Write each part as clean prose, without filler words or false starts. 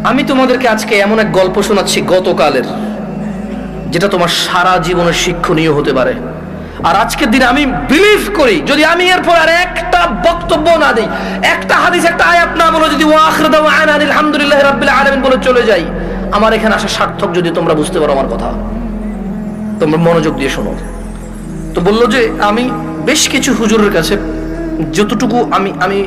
আমি তোমাদেরকে আজকে এমন এক গল্প শোনাচ্ছি গতকালের, যেটা তোমার সারা জীবনের শিক্ষণীয় হতে পারে। আর আজকের দিনে আমি বিলিভ করি, যদি আমি এরপর আর একটা বক্তব্য না দিই, একটা হাদিস, একটা আয়াত না বলে, যদি ওয়াখির দাওয়ানা আলহামদুলিল্লাহি রাব্বিল আলামিন বলে চলে যাই, আমার এখানে আসা সার্থক। যদি তোমরা বুঝতে পারো আমার কথা, তোমরা মনোযোগ দিয়ে শোনো। তো বললো যে আমি বেশ কিছু হুজুরের কাছে যতটুকু আমি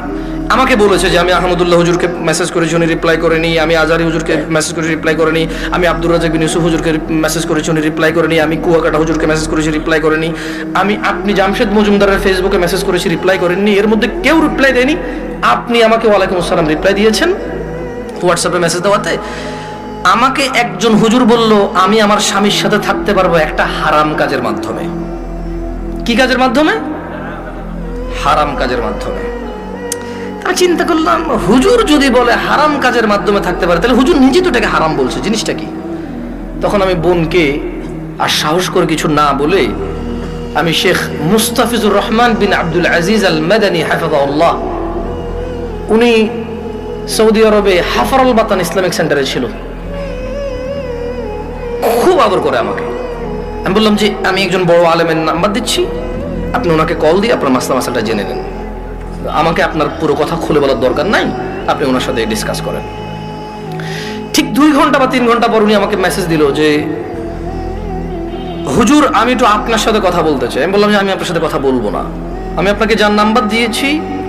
আমাকে বলেছে যে আমি আহমদুল্লাহ হুজুরকে মেসেজ করেছি, উনি রিপ্লাই করেনি। আমি আজারি হুজুরকে মেসেজ করে রিপ্লাই করেনি। আমি আব্দুর রাজাক বিন ইউসুফ হুজুরকে মেসেজ করেছি, উনি রিপ্লাই করেনি। আমি কুয়াকাটা হুজুরকে মেসেজ করেছি, রিপ্লাই করেনি। আপনি জামশেদ মজুমদারের ফেসবুকে মেসেজ করেছি, রিপ্লাই করেননি। এর মধ্যে কেউ রিপ্লাই দেয়নি। আপনি আমাকে ওয়ালাইকুম আসসালাম রিপ্লাই দিয়েছেন হোয়াটসঅ্যাপে মেসেজ দেওয়াতে। আমাকে একজন হুজুর বলল আমি আমার স্বামীর সাথে থাকতে পারবো একটা হারাম কাজের মাধ্যমে। কি কাজের মাধ্যমে? হারাম কাজের মাধ্যমে। আমি চিন্তা করলাম, হুজুর যদি বলে হারাম কাজের মাধ্যমে থাকতে পারে, তাহলে হুজুর নিজে তো এটাকে হারাম বলছে, জিনিসটা কি? তখন আমি বোনকে আর সাহস করে কিছু না বলে আমি শেখ মুস্তাফিজুর রহমান বিন আব্দুল আজিজ আল মাদানী হাফিজাহুল্লাহ, উনি সৌদি আরবে হাফারুল বাতান ইসলামিক সেন্টারে ছিল, খুব আদর করে আমাকে। আমি বললাম যে আমি একজন বড় আলেমের নাম্বার দিচ্ছি, আপনি ওনাকে কল দিয়ে আপনার মাসলাটা জেনে নেন। আমাকে আপনার পুরো কথা খুলে বলার দরকার নাই, আপনি ওনার সাথে ডিসকাস করেন। ঠিক 2 ঘন্টা বা 3 ঘন্টা পর উনি আমাকে মেসেজ দিল যে হুজুর আমি একটু আপনার সাথে কথা বলতে চাই। আমি বললাম যে আমি আপনার সাথে কথা বলবো না, আমি আপনাকে যার নাম্বার দিয়েছি,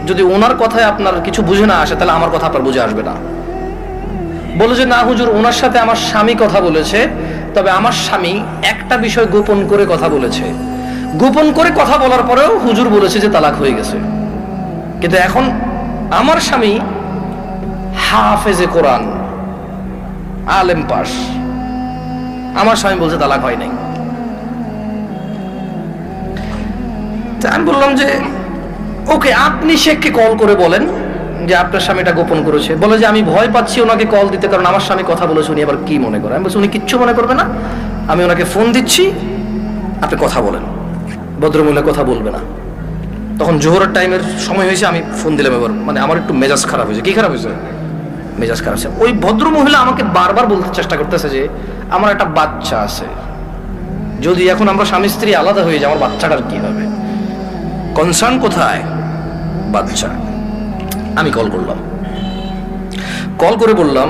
যদি ওনার কথায় আপনার কিছু বুঝে না আসে, তাহলে আমার কথা আপনার বুঝে আসবে না। বলে যে না হুজুর, ওনার সাথে আমার স্বামী কথা বলেছে, তবে আমার স্বামী একটা বিষয় গোপন করে কথা বলেছে। গোপন করে কথা বলার পরেও হুজুর বলেছে যে তালাক হয়ে গেছে। কিন্তু এখন আমার স্বামী হাফেজে কোরআন, আলেম পাস, আমার স্বামী বলছে তালাক হয় নাই। আমি বললাম যে ওকে, আপনি শেখকে কল করে বলেন যে আপনার স্বামীটা গোপন করেছে। বলে যে আমি ভয় পাচ্ছি ওনাকে কল দিতে, কারণ আমার স্বামী কথা বলেছে, উনি আবার কি মনে করে। আমি বলছি উনি কিচ্ছু মনে করবে না, আমি ওনাকে ফোন দিচ্ছি, আপনি কথা বলেন। ভদ্রমহিলা কথা বলবে না। তখন জোহরের টাইমের সময় হয়েছে, আমি ফোন দিলাম। এবার মানে আমার একটু মেজাজ খারাপ হয়েছে। কি খারাপ হয়েছে? মেজাজ খারাপ হয়েছে। ওই ভদ্রমহিলা আমাকে বারবার বলতে চেষ্টা করতেছে যে আমার একটা বাচ্চা আছে, যদি এখন আমরা স্বামী স্ত্রী আলাদা হয়ে যাই, আমার বাচ্চাটার কি হবে? কনসার্ন কোথায়? বাচ্চা। আমি কল করলাম, কল করে বললাম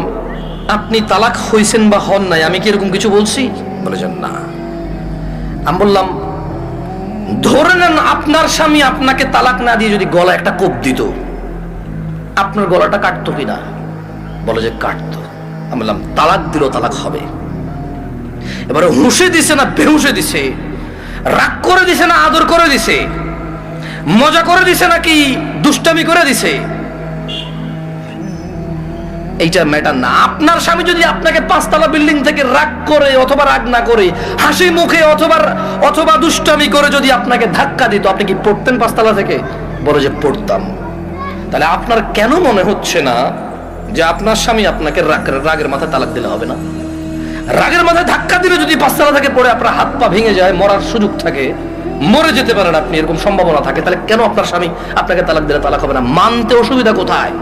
আপনি তালাক হয়েছেন বা হন নাই, আমি কি এরকম কিছু বলছি? বলেছেন না। আমি বললাম ধরে নেন আপনার স্বামী আপনাকে তালাক না দিয়ে যদি গলা একটা কোপ দিত, আপনার গলাটা কাটতো কিনা? বলে যে কাটতো। আমি বললাম তালাক দিল, তালাক হবে। এবারে হুঁশে দিছে না বেহুশে দিছে, রাগ করে দিছে না আদর করে দিছে, মজা করে দিছে নাকি দুষ্টামি করে দিছে, এইটা ম্যাটার না। আপনার স্বামী যদি আপনাকে 5 তলা বিল্ডিং থেকে রাগ করে অথবা রাগ না করে হাসি মুখে অথবা দুষ্টামি করে যদি আপনাকে ধাক্কা দিত, আপনি কি পড়তেন 5 তলা থেকে? বলে যে পড়তাম। তাহলে আপনার কেন মনে হচ্ছে না যে আপনার স্বামী আপনাকে রাগের মাথায় তালাক দিলে হবে না? রাগের মাথায় ধাক্কা দিলে যদি 5 তলা থেকে পড়ে আপনার হাত পা ভেঙে যায়, মরার সুযোগ থাকে, মরে যেতে পারেন আপনি, এরকম সম্ভাবনা থাকে, তাহলে কেন আপনার স্বামী আপনাকে তালাক দিলে তালাক হবে না? মানতে অসুবিধা কোথায়?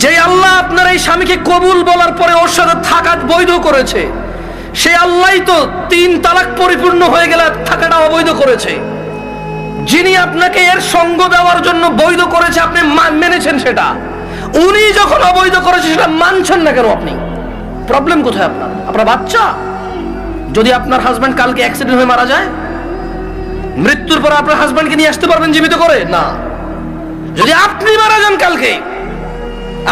যে আল্লাহ আপনার এই স্বামীকে কবুল বলার পরে ওর সাথে থাকা বৈধ করেছে, সে আল্লাহই তো 3 তালাক পরিপূর্ণ হয়ে গেলে থাকাটা অবৈধ করেছে। যিনি আপনাকে এর সঙ্গ দেওয়ার জন্য বৈধ করেছে, আপনি মেনেছেন সেটা। উনি যখন অবৈধ করেছে সেটা মানছেন না কেন আপনি? প্রবলেম কোথায় আপনার? আপনার বাচ্চা। যদি আপনার হাজবেন্ড কালকে অ্যাক্সিডেন্ট হয়ে মারা যায়, মৃত্যুর পর আপনার হাজবেন্ডকে নিয়ে আসতে পারবেন জীবিত করে? না। যদি আপনি মারা যান কালকে,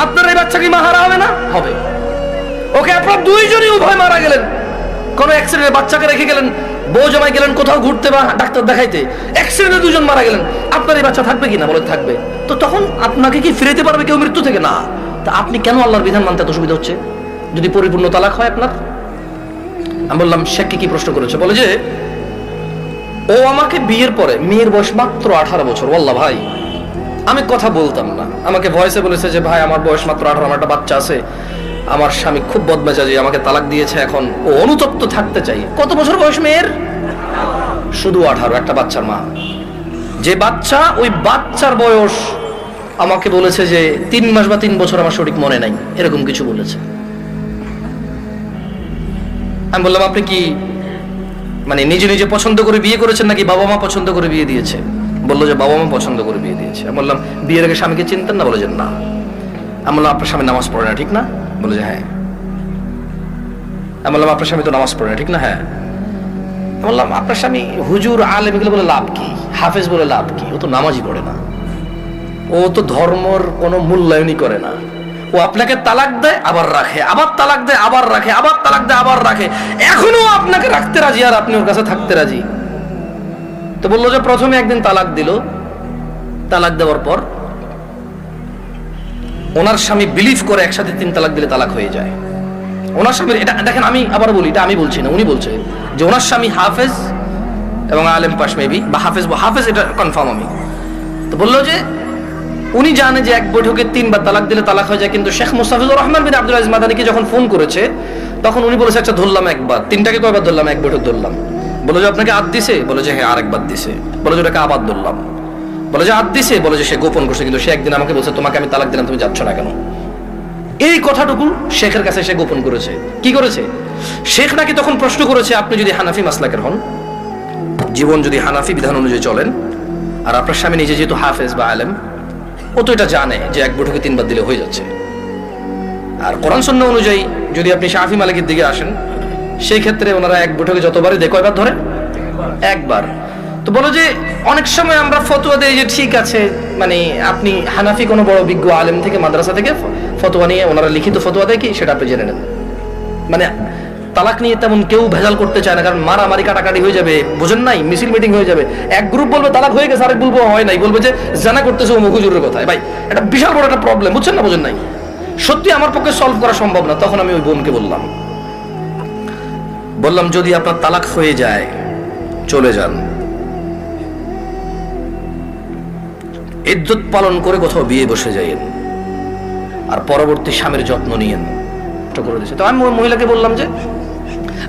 আপনার এই বাচ্চা কি মাহারা হবে না? হবে। ওকে, আপনার দুইজনই উভয় মারা গেলেন, কোন অ্যাক্সিডেন্টে বাচ্চাকে রেখে গেলেন, বউ জামাই গেলেন কোথাও ঘুরতে বা ডাক্তার দেখাইতে, অ্যাক্সিডেন্টে 2 জন মারা গেলেন, আপনার এই বাচ্চা থাকবে কিনা? বলে থাকবে। তো তখন আপনাকে কি ফিরাতে পারবে কেউ মৃত্যু থেকে? না। তা আপনি কেন আল্লাহর বিধান মানতে এত অসুবিধা হচ্ছে যদি পরিপূর্ণ তালাক হয় আপনার? আমি বললাম শেখকে কি প্রশ্ন করেছে? বলে যে ও আমাকে বিয়ের পরে, মেয়ের বয়স মাত্র 18 বছর, ওয়াল্লাহ ভাই আমি কথা বলতাম না, আমাকে ভয়েসে বলেছে যে ভাই আমার বয়স মাত্র 18, আমার একটা বাচ্চা আছে, আমার স্বামী খুব বদমেজাজি, আমাকে তালাক দিয়েছে, এখন ও অনুতপ্ত থাকতে চাই। কত বছর বয়স মেয়ের? শুধু 18, একটা বাচ্চার মা। যে বাচ্চা, ওই বাচ্চার বয়স আমাকে বলেছে যে 3 মাস বা 3 বছর আমার সঠিক মনে নাই, এরকম কিছু বলেছে। আমি বললাম আপনি কি মানে নিজে নিজে পছন্দ করে বিয়ে করেছেন নাকি বাবা মা পছন্দ করে বিয়ে দিয়েছে? বললো যে বাবা মা পছন্দ করে বিয়ে দিয়েছে। আমি বললাম বিয়ের আগে স্বামীকে চিনতেন না? বলে যে না। আমি বললাম আপনার স্বামী নামাজ পড়ে না ঠিক না? বলে যে হ্যাঁ। আমি বললাম আপনার স্বামী তো নামাজ পড়ে না ঠিক না? হ্যাঁ। আমি বললাম আপনার স্বামী হুজুর আলেম এগুলো বলে লাভ কি, হাফেজ বলে লাভ কি? ও তো নামাজই পড়ে না, ও তো ধর্মর কোনো মূল্যায়নই করে না। ও আপনাকে তালাক দেয় আবার রাখে, আবার তালাক দেয় আবার রাখে, আবার তালাক দেয় আবার রাখে, এখনো আপনাকে রাখতে রাজি আর আপনি ওর কাছে থাকতে রাজি। তো বললো যে প্রথমে একদিন তালাক দিল, তালাক দেওয়ার পর ওনার স্বামী বিলিভ করে একসাথে 3 তালাক দিলে তালাক হয়ে যায়। ওনার স্বামীর এটা দেখেন, আমি আবার বলি, এটা আমি বলছি না, উনি বলছে যে ওনার স্বামী হাফেজ এবং আলেম পাশ মেবি, বা হাফেজ এটা কনফার্ম আমি। তো বললো যে উনি জানে যে এক বৈঠকে 3 বার তালাক দিলে তালাক হয়ে যায়, কিন্তু শেখ মুস্তাফিজুর রহমান বিন আব্দুল আজিজ মাদানীকে যখন ফোন করেছে তখন উনি বলেছে আচ্ছা ধরলাম একবার, 3টাকে কয়বার ধরলাম? এক বৈঠক ধরলাম। বলে যে আপনাকে আদ দিছে? বলে যে হ্যাঁ আরেকবার দিছে। বলে যে ওটাকে আবার ধরলাম। বলে যে আদ দিছে? বলে যে সে গোপন করছে, কিন্তু সে একদিন আমাকে বলছে তোমাকে আমি তালাক দিলাম, তুমি যাচ্ছ না কেন? এই কথাটুকু শেখের কাছে সে গোপন করেছে। কি করেছে? শেখ নাকি তখন প্রশ্ন করেছে আপনি যদি হানাফি মাসলাকের হন, জীবন যদি হানাফি বিধান অনুযায়ী চলেন, আর আপনার স্বামী নিজে যেহেতু হাফেজ বা আলেম, ও তো এটা জানে যে এক বৈঠকে 3 বার দিলে হয়ে যাচ্ছে। আর কোরআন সুন্নাহ অনুযায়ী যদি আপনি শাফি মালিকের দিকে আসেন, সেই ক্ষেত্রে ওনারা এক বৈঠকে যতবারই দেয় কয়বার ধরে? একবার। তো বলো যে অনেক সময় আমরা ফতোয়া দেই যে ঠিক আছে, মানে আপনি হানাফি কোনো বড় বিজ্ঞ আলেম থেকে মাদ্রাসা থেকে ফতোয়া নিয়ে ওনারা লিখিত ফতোয়া দেয় কি সেটা আপনি জেনে নেন। মানে তালাক নিয়ে তেমন কেউ ভেজাল করতে চায় না, কারণ মারামারি কাটাকাটি হয়ে যাবে, বোঝেন নাই, মিছিল মিটিং হয়ে যাবে। এক গ্রুপ বলবে তালাক হয়ে গেছে, আরেক বলবো হয় নাই, বলবে যে জানা করতেছে অমুক হুজুরের কথায়। ভাই এটা বিশাল বড় একটা প্রবলেম, বুঝছেন না? বোঝেন নাই? সত্যি আমার পক্ষে সলভ করা সম্ভব না। তখন আমি ওই বোনকে বললাম যদি আপনার তালাক হয়ে যায় চলে যান, ইদ্যত পালন করে কোথাও বিয়ে বসে যাইয়েন, আর পরবর্তী স্বামীর যত্ন নিয়েন। করে দিয়েছে। তো আমি মহিলাকে বললাম যে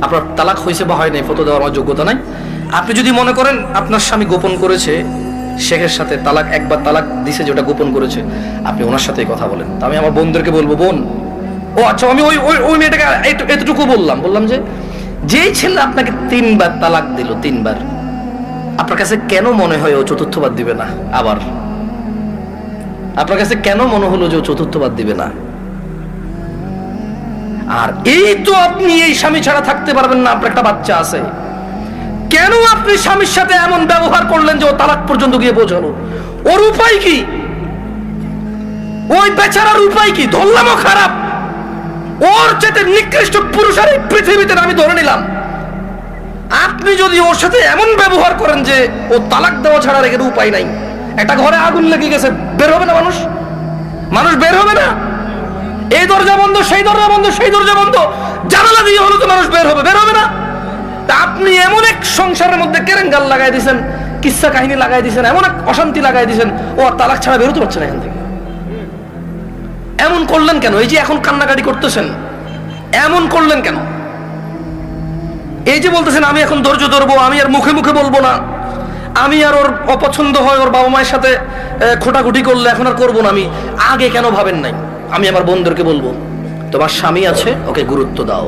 আপনার তালাক হয়েছে বা হয় নাই ফটো দেওয়ার আমার যোগ্যতা নাই, আপনি যদি মনে করেন আপনার স্বামী গোপন করেছে শেখের সাথে, তালাক একবার তালাক দিছে যেটা গোপন করেছে, আপনি ওনার সাথেই কথা বলেন। তো আমি আমার বোনদেরকে বলবো বোন, ও আচ্ছা, আমি ওই মেয়েটাকে এতটুকু বললাম যে যেই ছেলে আপনাকে 3 বার তালাক দিল, 3 বার, আপনার কাছে কেন মনে হয় ও 4র্থবার দিবে না? আবার আপনার কাছে কেন মনে হলো যে ও 4র্থবার দিবে না? আর এই তো আপনি এই স্বামী ছাড়া থাকতে পারবেন না, আপনার একটা বাচ্চা আছে, কেন আপনি স্বামীর সাথে এমন ব্যবহার করলেন যে ও তালাক পর্যন্ত গিয়ে পৌঁছালো? ওর উপায় কি? ওই বেচারার উপায় কি? ধরলামও খারাপ, ওর চেয়ে নিকৃষ্ট পুরুষ আর এই পৃথিবীতে আমি ধরে নিলাম। আপনি যদি ওর সাথে এমন ব্যবহার করেন যে ও তালাক দেওয়া ছাড়া রেখে উপায় নাই, একটা ঘরে আগুন লেগে গেছে, বের হবে না মানুষ বের হবে না? এই দরজা বন্ধ, সেই দরজা বন্ধ, সেই দরজা বন্ধ, জানালা দিয়ে হলো তো মানুষ বের হবে না? তা আপনি এমন এক সংসারের মধ্যে কেরেঙ্গাল লাগাই দিয়েছেন, কিচ্ছা কাহিনী লাগাই দিয়েছেন, এমন এক অশান্তি লাগাই দিয়েছেন, ও আর তালাক ছাড়া বেরোতে পারছে না এখান থেকে। এমন করলেন কেন? এই যে এখন কান্নাকাটি করতেছেন, এমন করলেন কেন? এই যে বলতেছেন আমি এখন ধৈর্য ধরবো, আমি আর মুখে মুখে বলবো না, আমি আর ওর অপছন্দ হয় ওর বাবা মায়ের সাথে খোটাখুটি করলে এখন আর করবো না, আমি আগে কেন ভাবেন নাই? আমি আমার বোনদেরকে বলবো তোমার স্বামী আছে, ওকে গুরুত্ব দাও।